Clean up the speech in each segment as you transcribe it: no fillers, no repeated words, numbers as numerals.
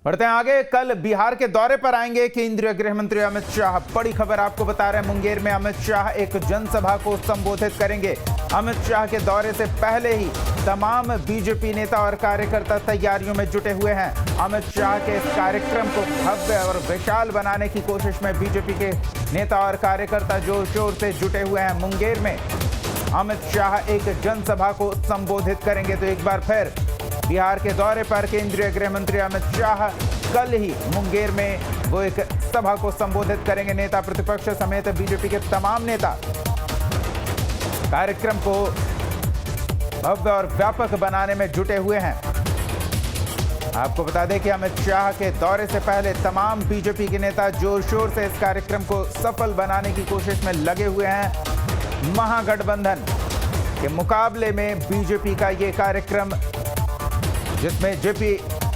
बढ़ते हैं आगे। कल बिहार के दौरे पर आएंगे केंद्रीय गृह मंत्री अमित शाह। बड़ी खबर आपको बता रहे हैं, मुंगेर में अमित शाह एक जनसभा को संबोधित करेंगे। अमित शाह के दौरे से पहले ही तमाम बीजेपी नेता और कार्यकर्ता तैयारियों में जुटे हुए हैं। अमित शाह के इस कार्यक्रम को भव्य और विशाल बनाने की कोशिश में बीजेपी के नेता और कार्यकर्ता जोर शोर से जुटे हुए हैं। मुंगेर में अमित शाह एक जनसभा को संबोधित करेंगे। तो एक बार फिर बिहार के दौरे पर केंद्रीय गृह मंत्री अमित शाह कल ही मुंगेर में वो एक सभा को संबोधित करेंगे। नेता प्रतिपक्ष समेत बीजेपी के तमाम नेता कार्यक्रम को भव्य और व्यापक बनाने में जुटे हुए हैं। आपको बता दें कि अमित शाह के दौरे से पहले तमाम बीजेपी के नेता जोर शोर से इस कार्यक्रम को सफल बनाने की कोशिश में लगे हुए हैं। महागठबंधन के मुकाबले में बीजेपी का ये कार्यक्रम, जिसमें जेपी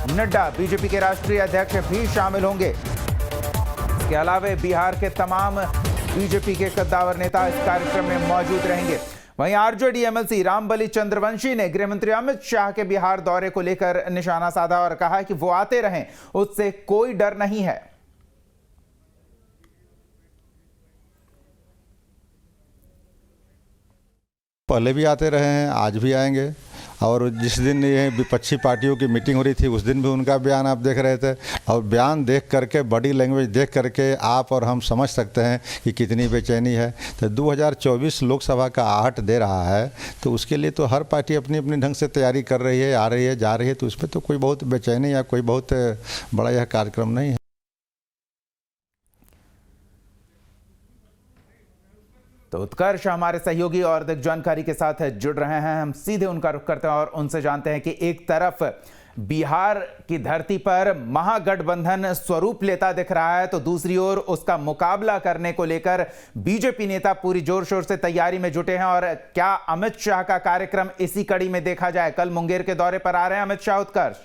नड्डा बीजेपी के राष्ट्रीय अध्यक्ष भी शामिल होंगे। इसके अलावा बिहार के तमाम बीजेपी के कद्दावर नेता इस कार्यक्रम में मौजूद रहेंगे। वहीं आरजेडी एमएलसी रामबली चंद्रवंशी ने गृह मंत्री अमित शाह के बिहार दौरे को लेकर निशाना साधा और कहा कि वो आते रहें, उससे कोई डर नहीं है। पहले भी आते रहे हैं, आज भी आएंगे। और जिस दिन ये विपक्षी पार्टियों की मीटिंग हो रही थी उस दिन भी उनका बयान आप देख रहे थे। और बयान देख करके, बॉडी लैंग्वेज देख करके आप और हम समझ सकते हैं कि कितनी बेचैनी है। तो 2024 लोकसभा का आहट दे रहा है, तो उसके लिए तो हर पार्टी अपनी अपनी ढंग से तैयारी कर रही है, आ रही है, जा रही है। तो उस पर तो कोई बहुत बेचैनी या कोई बहुत बड़ा यह कार्यक्रम नहीं है। तो उत्कर्ष हमारे सहयोगी और अधिक जानकारी के साथ जुड़ रहे हैं। हम सीधे उनका रुख करते हैं और उनसे जानते हैं कि एक तरफ बिहार की धरती पर महागठबंधन स्वरूप लेता दिख रहा है, तो दूसरी ओर उसका मुकाबला करने को लेकर बीजेपी नेता पूरी जोर शोर से तैयारी में जुटे हैं। और क्या अमित शाह का कार्यक्रम इसी कड़ी में देखा जाए? कल मुंगेर के दौरे पर आ रहे हैं अमित शाह। उत्कर्ष,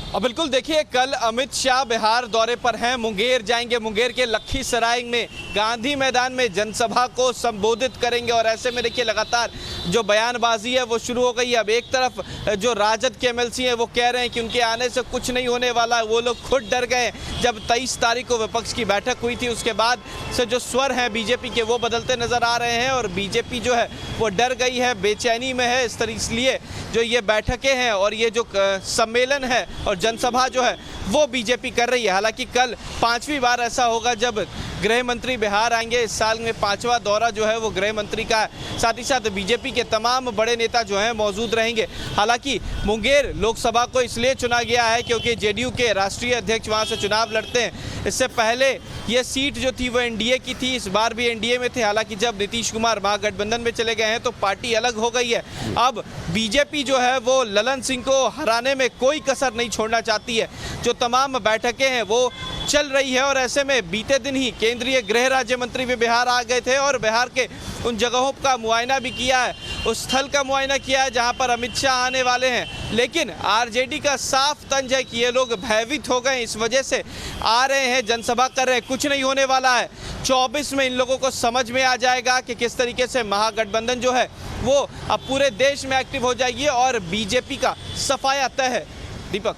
और बिल्कुल देखिए, कल अमित शाह बिहार दौरे पर हैं, मुंगेर जाएंगे। मुंगेर के लखीसराय में गांधी मैदान में जनसभा को संबोधित करेंगे। और ऐसे में देखिए लगातार जो बयानबाजी है वो शुरू हो गई है। अब एक तरफ जो राजद के एमएलसी हैं वो कह रहे हैं कि उनके आने से कुछ नहीं होने वाला। वो लोग खुद डर गए जब 23 तारीख को विपक्ष की बैठक हुई थी। उसके बाद से जो स्वर हैं बीजेपी के वो बदलते नजर आ रहे हैं और बीजेपी जो है वो डर गई है, बेचैनी में है। इसलिए जो ये बैठकें हैं और ये जो सम्मेलन है और जनसभा जो है वो बीजेपी कर रही है। हालांकि कल 5वीं बार ऐसा होगा जब गृह मंत्री बिहार आएंगे। इस साल में 5वां दौरा जो है वो गृह मंत्री का है। साथ ही साथ बीजेपी के तमाम बड़े नेता जो हैं मौजूद रहेंगे। हालांकि मुंगेर लोकसभा को इसलिए चुना गया है क्योंकि जेडीयू के राष्ट्रीय अध्यक्ष वहां से चुनाव लड़ते हैं। इससे पहले ये सीट जो थी वो एनडीए की थी, इस बार भी एनडीए में थे। हालांकि जब नीतीश कुमार महागठबंधन में चले गए हैं तो पार्टी अलग हो गई है। अब बीजेपी जो है वो ललन सिंह को हराने में कोई कसर नहीं छोड़ना चाहती है। जो तमाम बैठकें हैं वो चल रही है और ऐसे में बीते दिन ही केंद्रीय गृह राज्य मंत्री भी बिहार आ गए थे और बिहार के उन जगहों का मुआयना भी किया है, उस स्थल का मुआयना किया है जहां पर अमित शाह आने वाले हैं। लेकिन आरजेडी का साफ तंज है कि ये लोग भयभीत हो गए, इस वजह से आ रहे हैं, जनसभा कर रहे हैं। कुछ नहीं होने वाला है। 24 में इन लोगों को समझ में आ जाएगा कि किस तरीके से महागठबंधन जो है वो अब पूरे देश में एक्टिव हो जाएगी और बीजेपी का सफाया तय है। दीपक,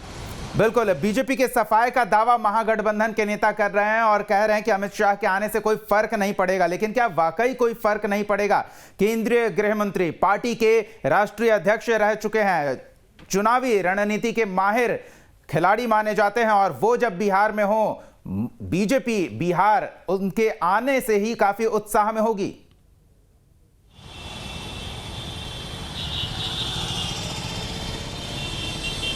बिल्कुल, बीजेपी के सफाई का दावा महागठबंधन के नेता कर रहे हैं और कह रहे हैं कि अमित शाह के आने से कोई फर्क नहीं पड़ेगा। लेकिन क्या वाकई कोई फर्क नहीं पड़ेगा? केंद्रीय गृह मंत्री पार्टी के राष्ट्रीय अध्यक्ष रह चुके हैं, चुनावी रणनीति के माहिर खिलाड़ी माने जाते हैं और वो जब बिहार में हो, बीजेपी बिहार उनके आने से ही काफी उत्साह में होगी।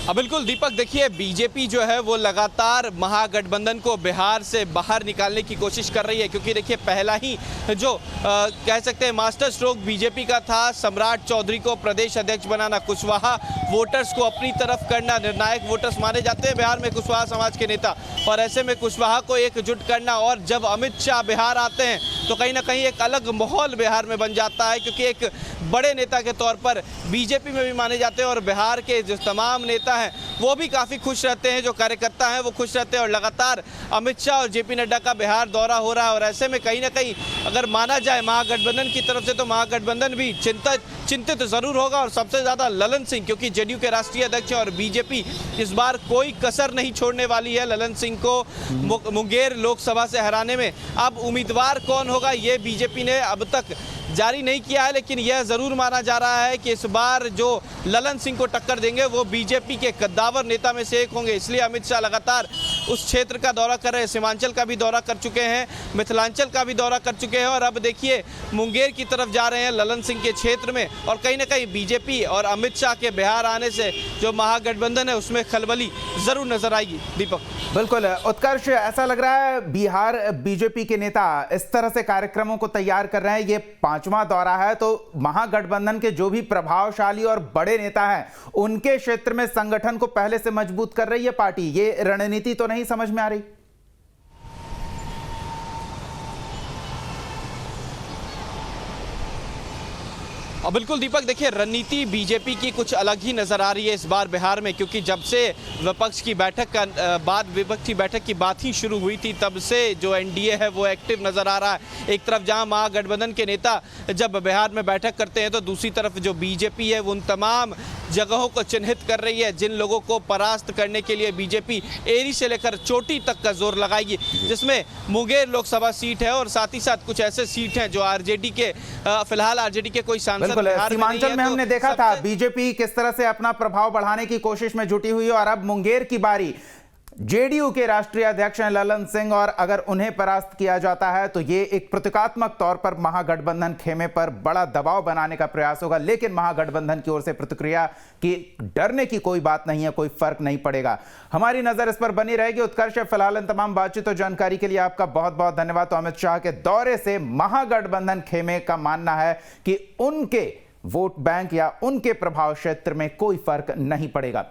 बिल्कुल दीपक, देखिए बीजेपी जो है वो लगातार महागठबंधन को बिहार से बाहर निकालने की कोशिश कर रही है। क्योंकि देखिए पहला ही जो कह सकते हैं मास्टर स्ट्रोक बीजेपी का था, सम्राट चौधरी को प्रदेश अध्यक्ष बनाना, कुशवाहा वोटर्स को अपनी तरफ करना। निर्णायक वोटर्स माने जाते हैं बिहार में कुशवाहा समाज के नेता, और ऐसे में कुशवाहा को एकजुट करना। और जब अमित शाह बिहार आते हैं तो कहीं ना कहीं एक अलग माहौल बिहार में बन जाता है, क्योंकि एक बड़े नेता के तौर पर बीजेपी में भी माने जाते हैं और बिहार के जो तमाम नेता हैं वो भी काफ़ी खुश रहते हैं, जो कार्यकर्ता हैं वो खुश रहते हैं। और लगातार अमित शाह और जेपी नड्डा का बिहार दौरा हो रहा है और ऐसे में कहीं ना कहीं अगर माना जाए महागठबंधन की तरफ से तो महागठबंधन भी चिंतित जरूर होगा। और सबसे ज़्यादा ललन सिंह, क्योंकि जेडीयू के राष्ट्रीय अध्यक्ष और बीजेपी इस बार कोई कसर नहीं छोड़ने वाली है ललन सिंह को मुंगेर लोकसभा से हराने में। अब उम्मीदवार कौन होगा ये बीजेपी ने अब तक जारी नहीं किया है, लेकिन यह जरूर माना जा रहा है कि इस बार जो ललन सिंह को टक्कर देंगे वो बीजेपी के कद्दावर नेता में से एक होंगे। इसलिए अमित शाह लगातार उस क्षेत्र का दौरा कर रहे हैं। सीमांचल का भी दौरा कर चुके हैं, मिथिलांचल का भी दौरा कर चुके हैं और अब देखिए मुंगेर की तरफ जा रहे हैं ललन सिंह के क्षेत्र में। और कहीं ना कहीं बीजेपी और अमित शाह के बिहार आने से जो महागठबंधन है उसमें खलबली जरूर नजर आएगी। दीपक। बिल्कुल उत्कर्ष, ऐसा लग रहा है बिहार बीजेपी के नेता इस तरह से कार्यक्रमों को तैयार कर रहे हैं, ये 5वां दौरा है, तो महागठबंधन के जो भी प्रभावशाली और बड़े नेता हैं उनके क्षेत्र में संगठन को पहले से मजबूत कर रही है पार्टी। ये रणनीति तो नहीं समझ में आ रही? और बिल्कुल दीपक, देखिए रणनीति बीजेपी की कुछ अलग ही नज़र आ रही है इस बार बिहार में, क्योंकि जब से विपक्ष की बैठक का विपक्ष की बैठक की बात ही शुरू हुई थी तब से जो एनडीए है वो एक्टिव नज़र आ रहा है। एक तरफ जहां महागठबंधन के नेता जब बिहार में बैठक करते हैं तो दूसरी तरफ जो बीजेपी है वो उन तमाम जगहों को चिन्हित कर रही है जिन लोगों को परास्त करने के लिए बीजेपी एरी से लेकर चोटी तक का जोर लगाएगी, जिसमें मुंगेर लोकसभा सीट है और साथ ही साथ कुछ ऐसे सीट हैं जो आरजेडी के फिलहाल आरजेडी के कोई सांसद सीमांचल में हमने देखा था बीजेपी किस तरह से अपना प्रभाव बढ़ाने की कोशिश में जुटी हुई है और अब मुंगेर की बारी जेडीयू के राष्ट्रीय अध्यक्ष हैं ललन सिंह और अगर उन्हें परास्त किया जाता है तो ये एक प्रतीकात्मक तौर पर महागठबंधन खेमे पर बड़ा दबाव बनाने का प्रयास होगा। लेकिन महागठबंधन की ओर से प्रतिक्रिया की डरने की कोई बात नहीं है, कोई फर्क नहीं पड़ेगा। हमारी नजर इस पर बनी रहेगी। उत्कर्ष, फिलहाल इन तमाम बातचीत और जानकारी के लिए आपका बहुत बहुत धन्यवाद। तो अमित शाह के दौरे से महागठबंधन खेमे का मानना है कि उनके वोट बैंक या उनके प्रभाव क्षेत्र में कोई फर्क नहीं पड़ेगा।